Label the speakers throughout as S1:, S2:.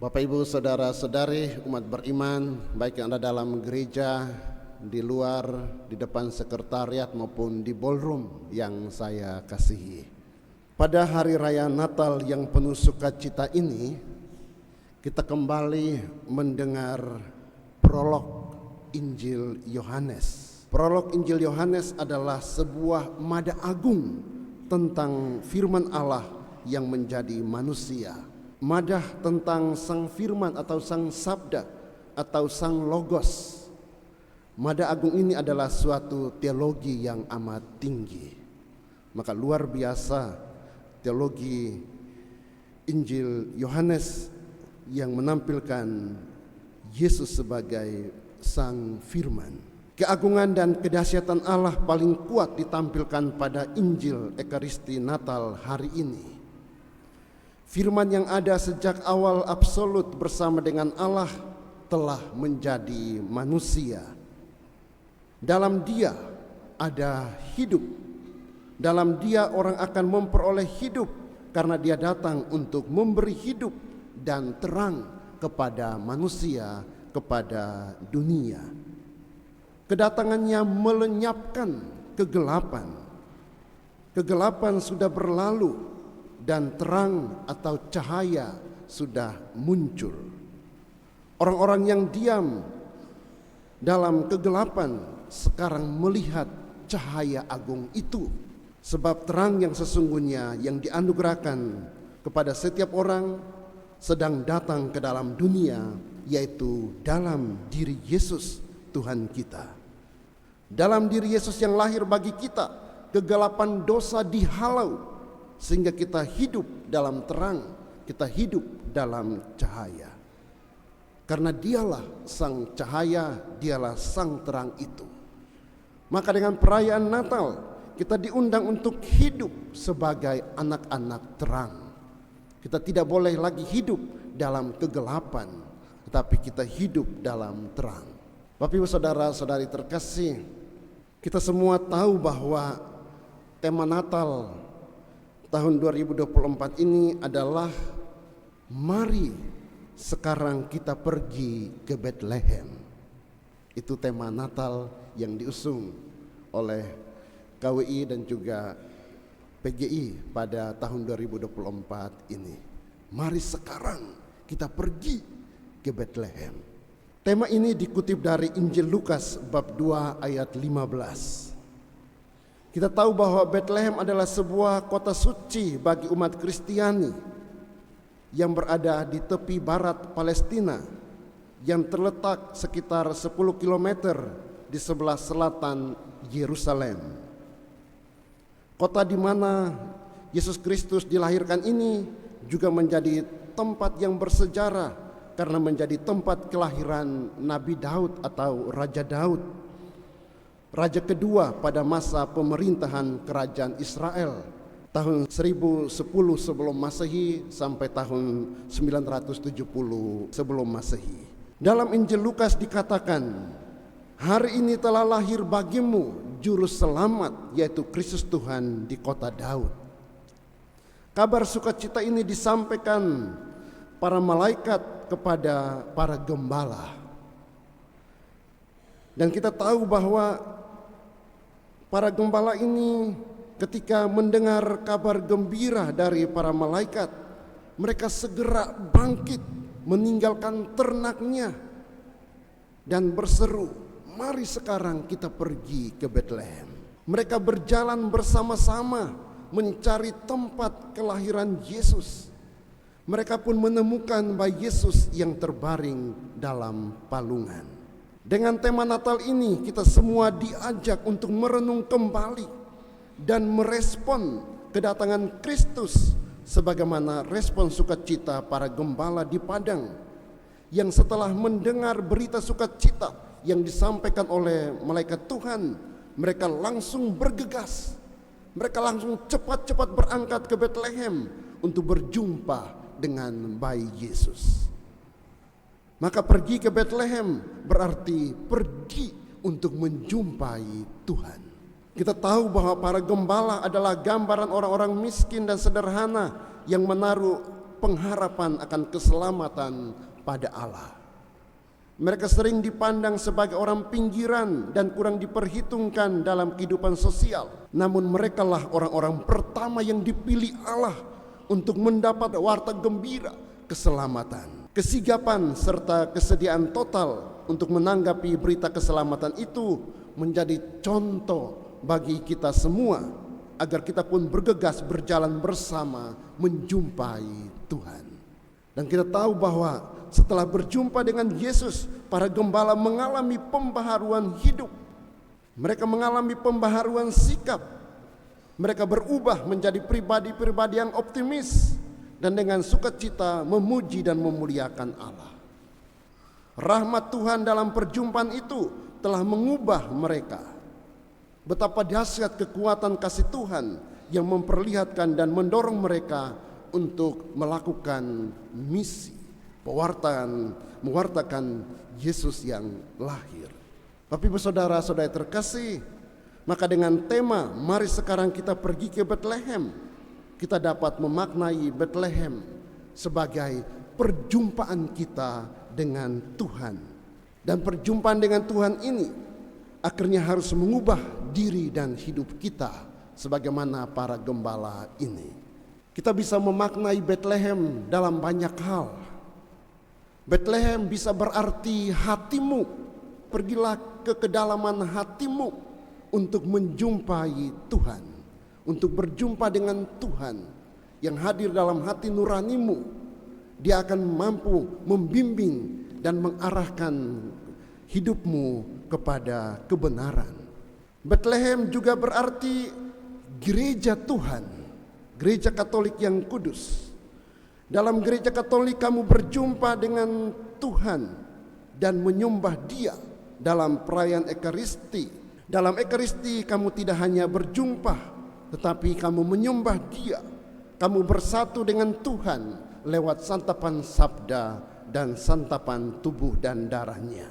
S1: Bapak Ibu saudara-saudari umat beriman, baik yang ada dalam gereja, di luar, di depan sekretariat maupun di ballroom yang saya kasihi. Pada hari raya Natal yang penuh sukacita ini, kita kembali mendengar prolog Injil Yohanes. Prolog Injil Yohanes adalah sebuah mada agung tentang firman Allah yang menjadi manusia. Madah tentang sang firman atau sang sabda atau sang logos. Mada agung ini adalah suatu teologi yang amat tinggi. Maka luar biasa teologi Injil Yohanes yang menampilkan Yesus sebagai sang firman. Keagungan dan kedahsyatan Allah paling kuat ditampilkan pada Injil Ekaristi Natal hari ini. Firman yang ada sejak awal absolut bersama dengan Allah telah menjadi manusia. Dalam Dia ada hidup. Dalam Dia orang akan memperoleh hidup karena Dia datang untuk memberi hidup dan terang kepada manusia, kepada dunia. Kedatangannya melenyapkan kegelapan. Kegelapan sudah berlalu dan terang atau cahaya sudah muncul. Orang-orang yang diam dalam kegelapan sekarang melihat cahaya agung itu. Sebab terang yang sesungguhnya yang dianugerahkan kepada setiap orang sedang datang ke dalam dunia, yaitu dalam diri Yesus Tuhan kita. Dalam diri Yesus yang lahir bagi kita, kegelapan dosa dihalau sehingga kita hidup dalam terang, kita hidup dalam cahaya. Karena Dialah sang cahaya, Dialah sang terang itu. Maka dengan perayaan Natal kita diundang untuk hidup sebagai anak-anak terang. Kita tidak boleh lagi hidup dalam kegelapan, tetapi kita hidup dalam terang. Bapak Ibu saudara-saudari terkasih, kita semua tahu bahwa tema Natal tahun 2024 ini adalah mari sekarang kita pergi ke Bethlehem. Itu tema Natal yang diusung oleh KWI dan juga PGI pada tahun 2024 ini. Mari sekarang kita pergi ke Bethlehem. Tema ini dikutip dari Injil Lukas bab 2 ayat 15. Kita tahu bahwa Bethlehem adalah sebuah kota suci bagi umat Kristiani yang berada di tepi barat Palestina yang terletak sekitar 10 km di sebelah selatan Yerusalem. Kota di mana Yesus Kristus dilahirkan ini juga menjadi tempat yang bersejarah karena menjadi tempat kelahiran Nabi Daud atau Raja Daud, raja kedua pada masa pemerintahan kerajaan Israel tahun 1010 sebelum Masehi sampai tahun 970 sebelum Masehi. Dalam Injil Lukas dikatakan, hari ini telah lahir bagimu juru selamat, yaitu Kristus Tuhan di kota Daud. Kabar sukacita ini disampaikan para malaikat kepada para gembala. Dan kita tahu bahwa para gembala ini ketika mendengar kabar gembira dari para malaikat, mereka segera bangkit meninggalkan ternaknya dan berseru, mari sekarang kita pergi ke Bethlehem. Mereka berjalan bersama-sama mencari tempat kelahiran Yesus. Mereka pun menemukan bayi Yesus yang terbaring dalam palungan. Dengan tema Natal ini kita semua diajak untuk merenung kembali dan merespon kedatangan Kristus sebagaimana respon sukacita para gembala di padang yang setelah mendengar berita sukacita yang disampaikan oleh malaikat Tuhan, mereka langsung bergegas. Mereka langsung cepat-cepat berangkat ke Bethlehem untuk berjumpa dengan bayi Yesus. Maka pergi ke Bethlehem berarti pergi untuk menjumpai Tuhan. Kita tahu bahwa para gembala adalah gambaran orang-orang miskin dan sederhana yang menaruh pengharapan akan keselamatan pada Allah. Mereka sering dipandang sebagai orang pinggiran dan kurang diperhitungkan dalam kehidupan sosial. Namun merekalah orang-orang pertama yang dipilih Allah untuk mendapat warta gembira keselamatan. Kesigapan serta kesediaan total untuk menanggapi berita keselamatan itu menjadi contoh bagi kita semua, agar kita pun bergegas berjalan bersama menjumpai Tuhan. Dan kita tahu bahwa setelah berjumpa dengan Yesus, para gembala mengalami pembaharuan hidup. Mereka mengalami pembaharuan sikap. Mereka berubah menjadi pribadi-pribadi yang optimis dan dengan sukacita memuji dan memuliakan Allah. Rahmat Tuhan dalam perjumpaan itu telah mengubah mereka. Betapa dahsyat kekuatan kasih Tuhan yang memperlihatkan dan mendorong mereka untuk melakukan misi mewartakan Yesus yang lahir. Bapak Ibu saudara-saudara terkasih, maka dengan tema mari sekarang kita pergi ke Bethlehem, kita dapat memaknai Bethlehem sebagai perjumpaan kita dengan Tuhan. Dan perjumpaan dengan Tuhan ini akhirnya harus mengubah diri dan hidup kita sebagaimana para gembala ini. Kita bisa memaknai Bethlehem dalam banyak hal. Bethlehem bisa berarti hatimu. Pergilah ke kedalaman hatimu untuk menjumpai Tuhan, untuk berjumpa dengan Tuhan yang hadir dalam hati nuranimu. Dia akan mampu membimbing dan mengarahkan hidupmu kepada kebenaran. Bethlehem juga berarti gereja Tuhan, gereja Katolik yang kudus. Dalam gereja Katolik kamu berjumpa dengan Tuhan dan menyembah Dia dalam perayaan Ekaristi. Dalam Ekaristi kamu tidak hanya berjumpa, tetapi kamu menyembah Dia. Kamu bersatu dengan Tuhan lewat santapan sabda dan santapan tubuh dan darahnya.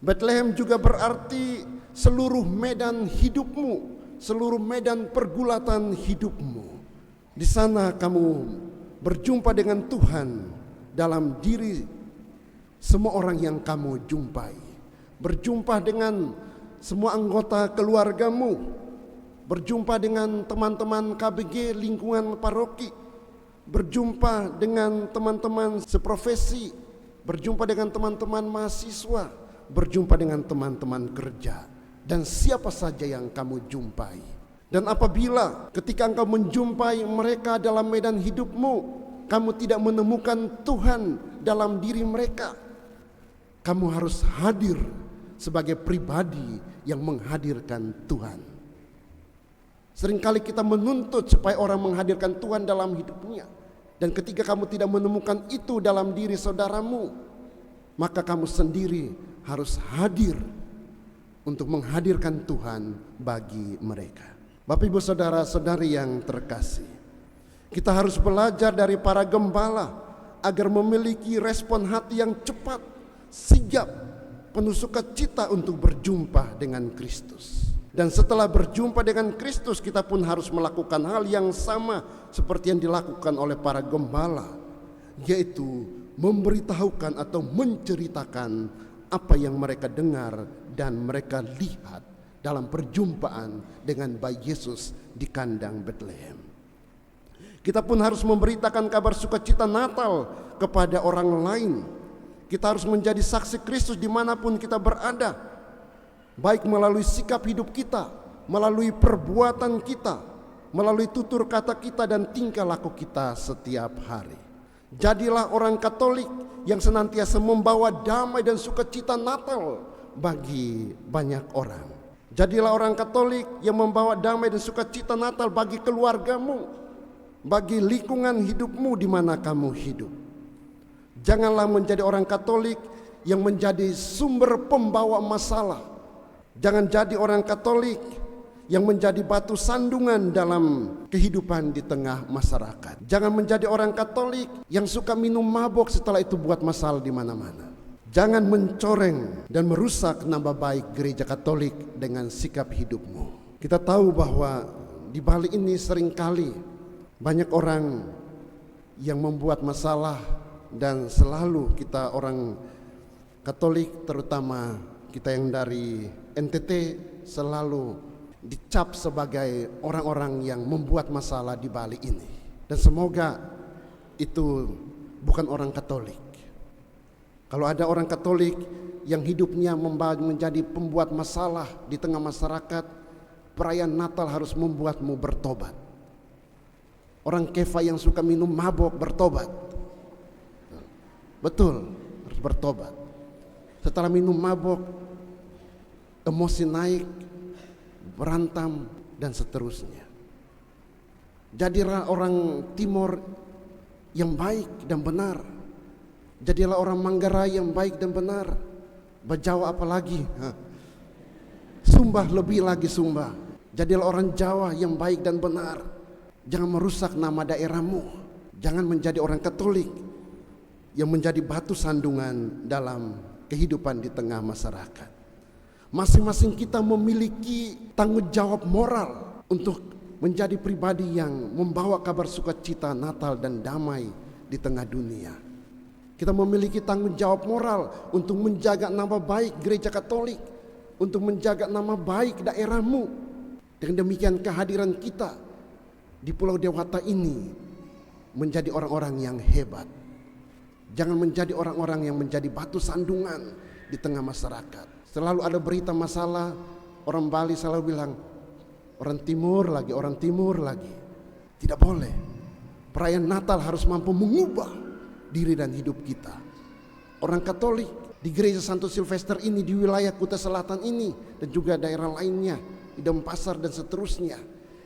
S1: Bethlehem juga berarti seluruh medan hidupmu, seluruh medan pergulatan hidupmu. Di sana kamu berjumpa dengan Tuhan dalam diri semua orang yang kamu jumpai. Berjumpa dengan semua anggota keluargamu. Berjumpa dengan teman-teman KBG lingkungan paroki. Berjumpa dengan teman-teman seprofesi. Berjumpa dengan teman-teman mahasiswa. Berjumpa dengan teman-teman kerja. Dan siapa saja yang kamu jumpai. Dan apabila ketika engkau menjumpai mereka dalam medan hidupmu, kamu tidak menemukan Tuhan dalam diri mereka, kamu harus hadir sebagai pribadi yang menghadirkan Tuhan. Seringkali kita menuntut supaya orang menghadirkan Tuhan dalam hidupnya. Dan ketika kamu tidak menemukan itu dalam diri saudaramu, maka kamu sendiri harus hadir untuk menghadirkan Tuhan bagi mereka. Bapak Ibu saudara-saudari yang terkasih, kita harus belajar dari para gembala agar memiliki respon hati yang cepat, sigap, penuh sukacita untuk berjumpa dengan Kristus. Dan setelah berjumpa dengan Kristus, kita pun harus melakukan hal yang sama seperti yang dilakukan oleh para gembala, yaitu memberitahukan atau menceritakan apa yang mereka dengar dan mereka lihat dalam perjumpaan dengan bayi Yesus di kandang Bethlehem. Kita pun harus memberitakan kabar sukacita Natal kepada orang lain. Kita harus menjadi saksi Kristus dimanapun kita berada, baik melalui sikap hidup kita, melalui perbuatan kita, melalui tutur kata kita dan tingkah laku kita setiap hari. Jadilah orang Katolik yang senantiasa membawa damai dan sukacita Natal bagi banyak orang. Jadilah orang Katolik yang membawa damai dan sukacita Natal bagi keluargamu, bagi lingkungan hidupmu di mana kamu hidup. Janganlah menjadi orang Katolik yang menjadi sumber pembawa masalah. Jangan jadi orang Katolik yang menjadi batu sandungan dalam kehidupan di tengah masyarakat. Jangan menjadi orang Katolik yang suka minum mabok setelah itu buat masalah di mana-mana. Jangan mencoreng dan merusak nama baik gereja Katolik dengan sikap hidupmu. Kita tahu bahwa di Bali ini seringkali banyak orang yang membuat masalah, dan selalu kita orang Katolik, terutama kita yang dari NTT, selalu dicap sebagai orang-orang yang membuat masalah di Bali ini. Dan semoga itu bukan orang Katolik. Kalau ada orang Katolik yang hidupnya menjadi pembuat masalah di tengah masyarakat, perayaan Natal harus membuatmu bertobat. Orang Kefa yang suka minum mabok bertobat. Betul, harus bertobat. Setelah minum mabok, emosi naik, berantem, dan seterusnya. Jadilah orang Timor yang baik dan benar. Jadilah orang Manggarai yang baik dan benar. Bajawa apalagi, Sumba lebih lagi Sumba. Jadilah orang Jawa yang baik dan benar. Jangan merusak nama daerahmu. Jangan menjadi orang Katolik yang menjadi batu sandungan dalam kehidupan di tengah masyarakat. Masing-masing kita memiliki tanggung jawab moral untuk menjadi pribadi yang membawa kabar sukacita Natal dan damai di tengah dunia. Kita memiliki tanggung jawab moral untuk menjaga nama baik gereja Katolik, untuk menjaga nama baik daerahmu. Dengan demikian kehadiran kita di Pulau Dewata ini menjadi orang-orang yang hebat. Jangan menjadi orang-orang yang menjadi batu sandungan di tengah masyarakat. Selalu ada berita masalah, orang Bali selalu bilang, orang Timur lagi, orang Timur lagi. Tidak boleh. Perayaan Natal harus mampu mengubah diri dan hidup kita. Orang Katolik di gereja Santo Silvester ini, di wilayah Kuta Selatan ini, dan juga daerah lainnya, di Denpasar dan seterusnya,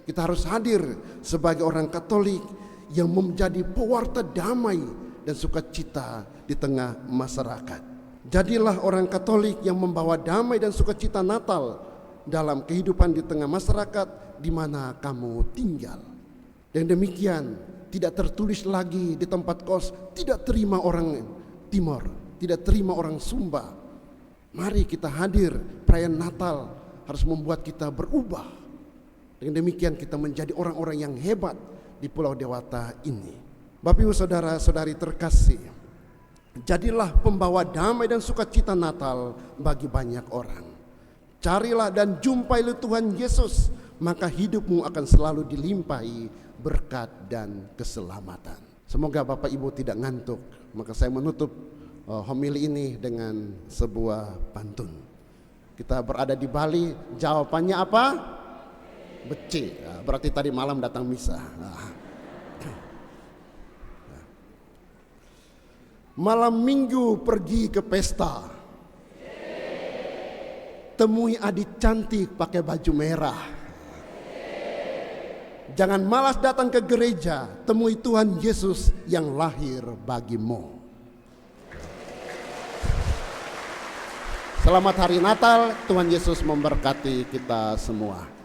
S1: kita harus hadir sebagai orang Katolik yang menjadi pewarta damai dan sukacita di tengah masyarakat. Jadilah orang Katolik yang membawa damai dan sukacita Natal dalam kehidupan di tengah masyarakat di mana kamu tinggal. Dan demikian tidak tertulis lagi di tempat kos, tidak terima orang Timor, tidak terima orang Sumba. Mari kita hadir, perayaan Natal harus membuat kita berubah. Dengan demikian kita menjadi orang-orang yang hebat di Pulau Dewata ini. Bapak Ibu saudara-saudari terkasih, jadilah pembawa damai dan sukacita Natal bagi banyak orang. Carilah dan jumpailah Tuhan Yesus, maka hidupmu akan selalu dilimpahi berkat dan keselamatan. Semoga Bapak Ibu tidak ngantuk. Maka saya menutup homili ini dengan sebuah pantun. Kita berada di Bali, jawabannya apa? Beci. Berarti tadi malam datang misa. Malam minggu pergi ke pesta, temui adik cantik pakai baju merah. Jangan malas datang ke gereja, temui Tuhan Yesus yang lahir bagimu. Selamat hari Natal, Tuhan Yesus memberkati kita semua.